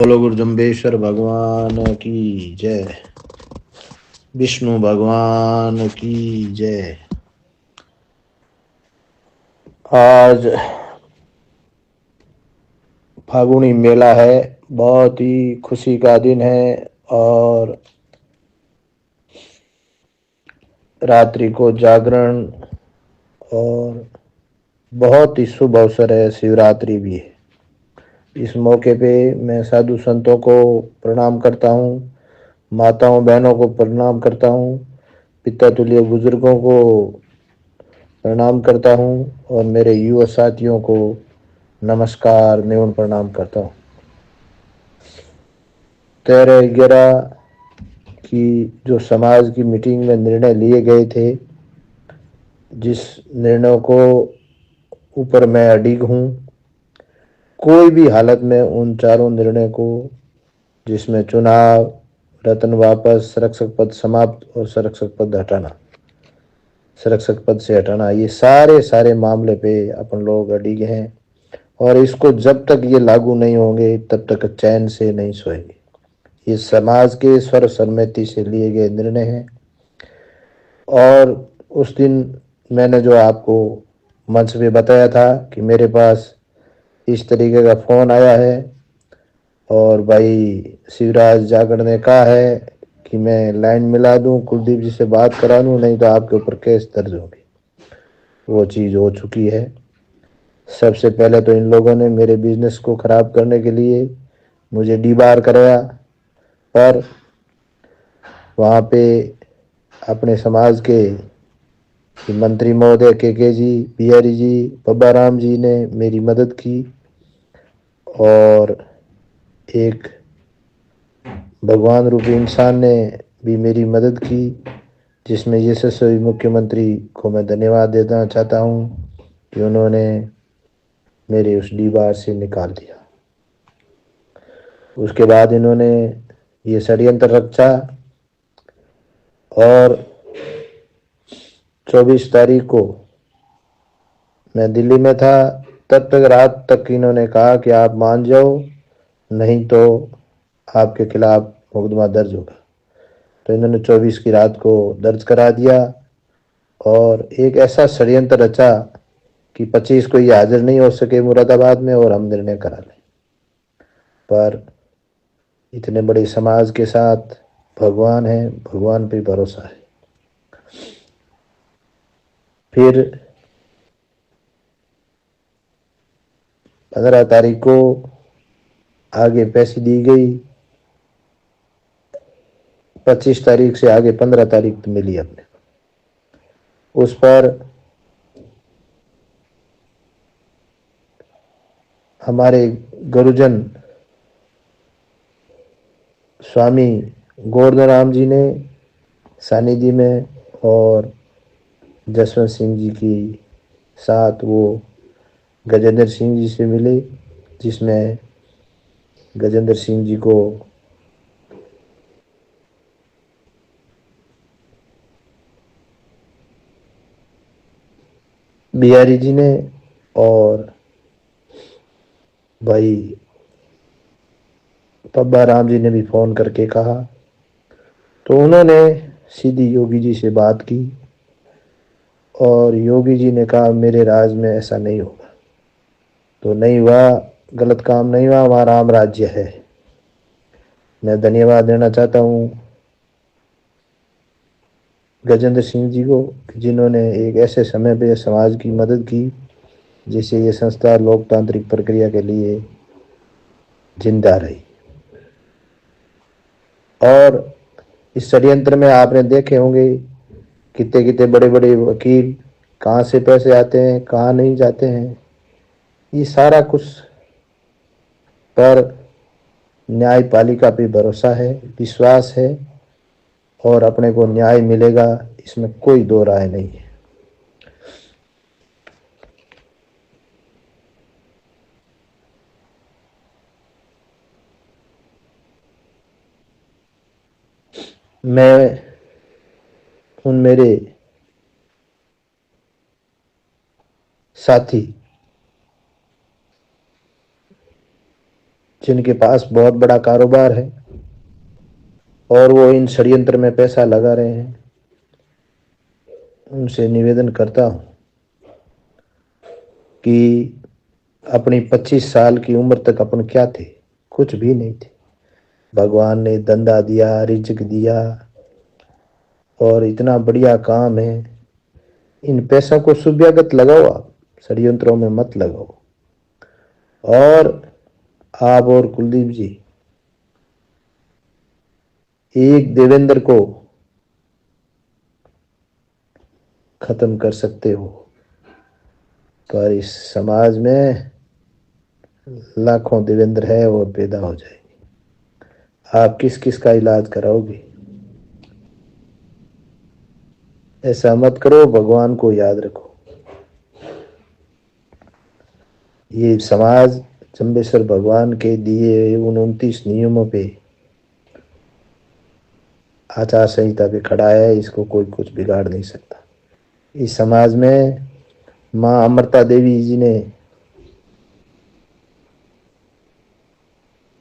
बोलो गुरुजम्बेश्वर भगवान की जय। विष्णु भगवान की जय। आज फागुनी मेला है, बहुत ही खुशी का दिन है और रात्रि को जागरण और बहुत ही शुभ अवसर है। शिवरात्रि भी है। इस मौके पे मैं साधु संतों को प्रणाम करता हूँ, माताओं बहनों को प्रणाम करता हूँ, पिता तुल्य बुजुर्गों को प्रणाम करता हूँ और मेरे युवा साथियों को नमस्कार निवन प्रणाम करता हूँ। 13/11 की जो समाज की मीटिंग में निर्णय लिए गए थे, जिस निर्णय को ऊपर मैं अडिग हूँ, कोई भी हालत में उन चारों निर्णय को, जिसमें चुनाव, रत्न वापस, संरक्षक पद समाप्त और संरक्षक पद हटाना, संरक्षक पद से हटाना, ये सारे मामले पे अपन लोग अडिग हैं और इसको जब तक ये लागू नहीं होंगे तब तक चैन से नहीं सोएंगे। ये समाज के स्वर सम्मति से लिए गए निर्णय हैं। और उस दिन मैंने जो आपको मंच पे बताया था कि मेरे पास इस तरीके का फोन आया है और भाई शिवराज जागड़ ने कहा है कि मैं लाइन मिला दूं, कुलदीप जी से बात करा दूं, नहीं तो आपके ऊपर केस दर्ज होगी। वो चीज़ हो चुकी है। सबसे पहले तो इन लोगों ने मेरे बिजनेस को खराब करने के लिए मुझे डीबार कराया, पर वहाँ पे अपने समाज के मंत्री महोदय के जी, बिहारी जी, बब्बा राम जी ने मेरी मदद की और एक भगवान रूपी इंसान ने भी मेरी मदद की, जिसमें यशस्वी मुख्यमंत्री को मैं धन्यवाद देना चाहता हूँ कि उन्होंने मेरे उस डीबार से निकाल दिया। उसके बाद इन्होंने ये षड्यंत्र रचा और 24 तारीख को मैं दिल्ली में था। तब तक रात तक इन्होंने कहा कि आप मान जाओ, नहीं तो आपके खिलाफ मुकदमा दर्ज होगा। तो इन्होंने 24 की रात को दर्ज करा दिया और एक ऐसा षड्यंत्र रचा कि 25 को ये हाजिर नहीं हो सके मुरादाबाद में और हम निर्णय करा लें। पर इतने बड़े समाज के साथ भगवान है, भगवान पे भरोसा है। फिर 15 तारीख को आगे पैसे दी गई, 25 तारीख से आगे 15 तारीख मिली हमने। उस पर हमारे गुरुजन स्वामी गोवर्धन राम जी ने सानिध्य में और जसवंत सिंह जी की साथ वो गजेंद्र सिंह जी से मिले, जिसमें गजेंद्र सिंह जी को बिहारी जी ने और भाई बब्बा राम जी ने भी फोन करके कहा। तो उन्होंने सीधी योगी जी से बात की और योगी जी ने कहा मेरे राज में ऐसा नहीं होगा। तो नहीं हुआ, गलत काम नहीं हुआ, वहाँ राम राज्य है। मैं धन्यवाद देना चाहता हूँ गजेंद्र सिंह जी को, जिन्होंने एक ऐसे समय पे समाज की मदद की जिससे ये संस्था लोकतांत्रिक प्रक्रिया के लिए जिंदा रही। और इस षड्यंत्र में आपने देखे होंगे कितने कितने बड़े बड़े वकील, कहाँ से पैसे आते हैं, कहाँ नहीं जाते हैं, ये सारा कुछ पर न्यायपालिका पे भरोसा है, विश्वास है और अपने को न्याय मिलेगा, इसमें कोई दो राय नहीं है। मैं उन मेरे साथी जिनके पास बहुत बड़ा कारोबार है और वो इन षड्यंत्र में पैसा लगा रहे हैं, उनसे निवेदन करता हूं कि अपनी 25 साल की उम्र तक अपन क्या थे? कुछ भी नहीं थे। भगवान ने धंधा दिया, रिज़्क दिया और इतना बढ़िया काम है। इन पैसों को सुव्यगत लगाओ, आप षड्यंत्रों में मत लगाओ। और आप और कुलदीप जी एक देवेंद्र को खत्म कर सकते हो, पर इस समाज में लाखों देवेंद्र है और पैदा हो जाएंगे। आप किस किस का इलाज कराओगे? ऐसा मत करो, भगवान को याद रखो। ये समाज जम्बेश्वर भगवान के दिए उन 29 नियमों पे, आचार संहिता पे खड़ा है, इसको कोई कुछ बिगाड़ नहीं सकता। इस समाज में माँ अमृता देवी जी ने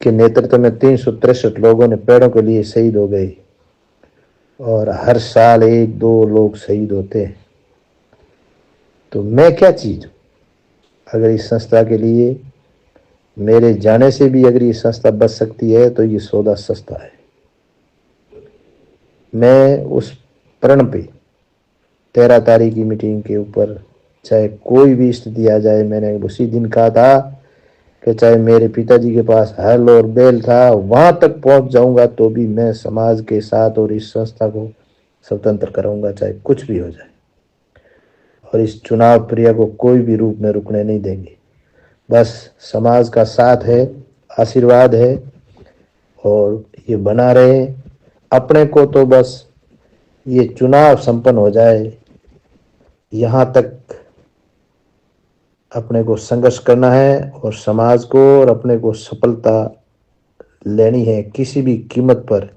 के नेतृत्व में 363 लोगों ने पेड़ों के लिए शहीद हो गए और हर साल 1-2 लोग शहीद होते हैं। तो मैं क्या चीज हूं? अगर इस संस्था के लिए मेरे जाने से भी अगर ये संस्था बच सकती है तो ये सौदा सस्ता है। मैं उस प्रण पे 13 तारीख की मीटिंग के ऊपर चाहे कोई भी स्थिति आ जाए, मैंने उसी दिन कहा था कि चाहे मेरे पिताजी के पास हल और बैल था, वहां तक पहुंच जाऊंगा तो भी मैं समाज के साथ और इस संस्था को स्वतंत्र कराऊंगा, चाहे कुछ भी हो जाए। और इस चुनाव प्रक्रिया को कोई भी रूप में रुकने नहीं देंगे। बस समाज का साथ है, आशीर्वाद है और ये बना रहे। अपने को तो बस ये चुनाव संपन्न हो जाए, यहाँ तक अपने को संघर्ष करना है और समाज को और अपने को सफलता लेनी है किसी भी कीमत पर।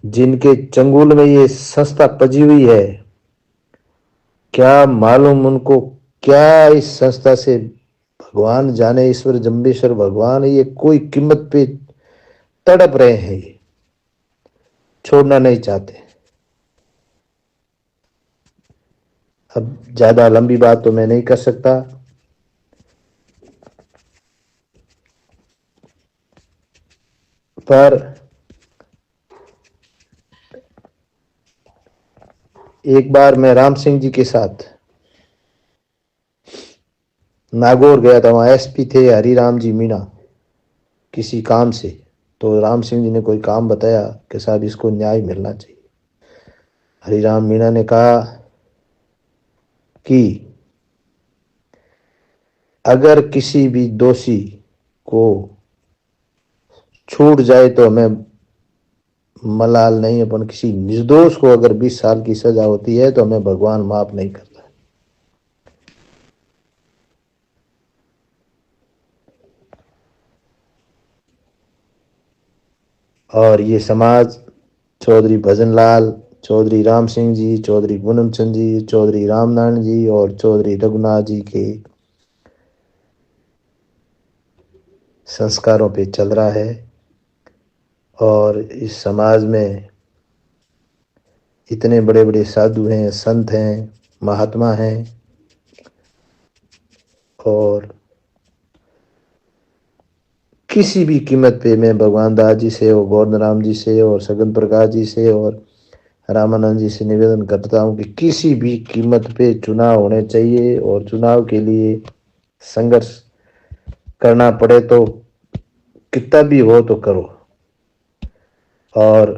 जिनके चंगुल में ये संस्था पजी हुई है, क्या मालूम उनको क्या इस संस्था से भगवान जाने, ईश्वर जम्बेश्वर भगवान ये कोई कीमत पे तड़प रहे हैं, ये छोड़ना नहीं चाहते। अब ज्यादा लंबी बात तो मैं नहीं कर सकता, पर एक बार मैं राम सिंह जी के साथ नागौर गया था। वहां एसपी थे हरिराम जी मीणा, किसी काम से। तो राम सिंह जी ने कोई काम बताया कि साहब इसको न्याय मिलना चाहिए। हरिराम मीणा ने कहा कि अगर किसी भी दोषी को छूट जाए तो हमें मलाल नहीं, अपन किसी निर्दोष को अगर 20 साल की सजा होती है तो हमें भगवान माफ नहीं करता। और ये समाज चौधरी भजनलाल, चौधरी राम सिंह जी, चौधरी पूनम चंद जी, चौधरी रामनारायण जी और चौधरी रघुनाथ जी के संस्कारों पे चल रहा है। और इस समाज में इतने बड़े बड़े साधु हैं, संत हैं, महात्मा हैं और किसी भी कीमत पे मैं भगवान दास जी से और गोविंद राम जी से और सगन प्रकाश जी से और रामानंद जी से निवेदन करता हूं कि किसी भी कीमत पे चुनाव होने चाहिए और चुनाव के लिए संघर्ष करना पड़े तो कितना भी हो तो करो। और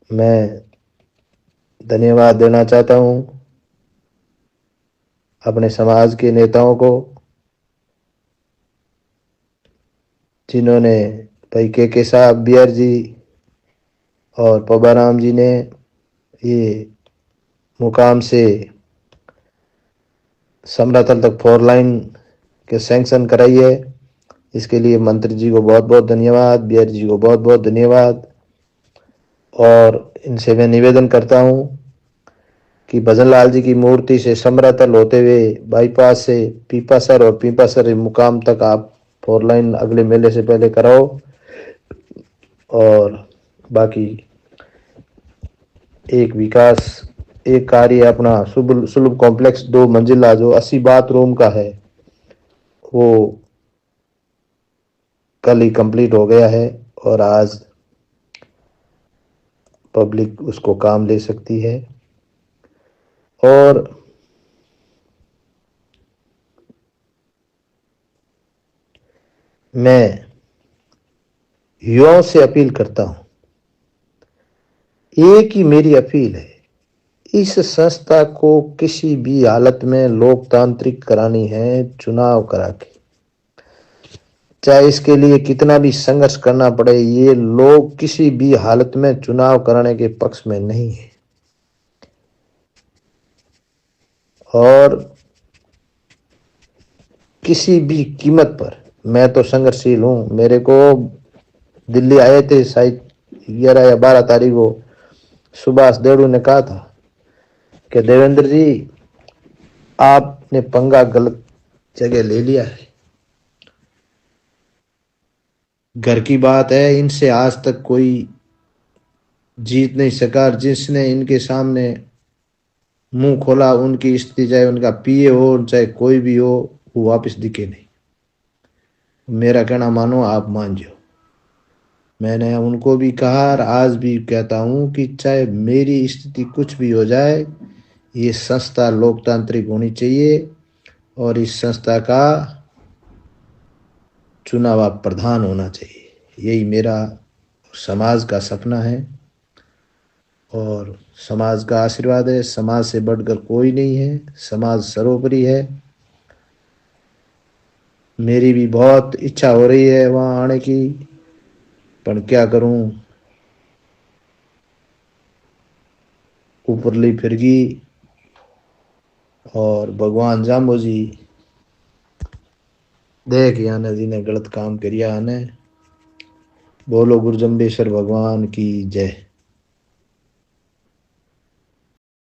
मैं धन्यवाद देना चाहता हूं अपने समाज के नेताओं को, जिन्होंने भाई के साहब, बियर जी और पबाराम जी ने ये मुकाम से समरातल तक 4 लाइन के सैंक्शन कराई है। इसके लिए मंत्री जी को बहुत बहुत धन्यवाद, बियर जी को बहुत बहुत धन्यवाद। और इनसे मैं निवेदन करता हूं कि भजन लाल जी की मूर्ति से समरातल होते हुए बाईपास से पीपासर और पीपासर मुकाम तक आप 4 लाइन अगले मेले से पहले कराओ। और बाकी एक कार्य अपना सुलभ कॉम्प्लेक्स 2 मंजिला जो 80 बाथरूम का है वो कल ही कंप्लीट हो गया है और आज पब्लिक उसको काम ले सकती है। और मैं युवाओं से अपील करता हूं, एक ही मेरी अपील है, इस संस्था को किसी भी हालत में लोकतांत्रिक करानी है, चुनाव करा के, चाहे इसके लिए कितना भी संघर्ष करना पड़े। ये लोग किसी भी हालत में चुनाव कराने के पक्ष में नहीं है। और किसी भी कीमत पर मैं तो संघर्षशील हूं। मेरे को दिल्ली आए थे शायद 11 या 12 तारीख को, सुभाष देवड़ू ने कहा था कि देवेंद्र जी आपने पंगा गलत जगह ले लिया है, घर की बात है, इनसे आज तक कोई जीत नहीं सका। जिसने इनके सामने मुंह खोला उनकी स्थिति, चाहे उनका पीए हो चाहे कोई भी हो, वो वापस दिखे नहीं। मेरा कहना मानो, आप मान जाओ। मैंने उनको भी कहा और आज भी कहता हूं कि चाहे मेरी स्थिति कुछ भी हो जाए, ये संस्था लोकतांत्रिक होनी चाहिए और इस संस्था का चुनाव प्रधान होना चाहिए। यही मेरा समाज का सपना है और समाज का आशीर्वाद है। समाज से बढ़कर कोई नहीं है, समाज सर्वोपरि है। मेरी भी बहुत इच्छा हो रही है वहां आने की, पर क्या करूं, ऊपरली फिरगी और भगवान जाम्बो जी देख याने जी ने गलत काम करिया ने। बोलो गुरु जम्बेश्वर भगवान की जय।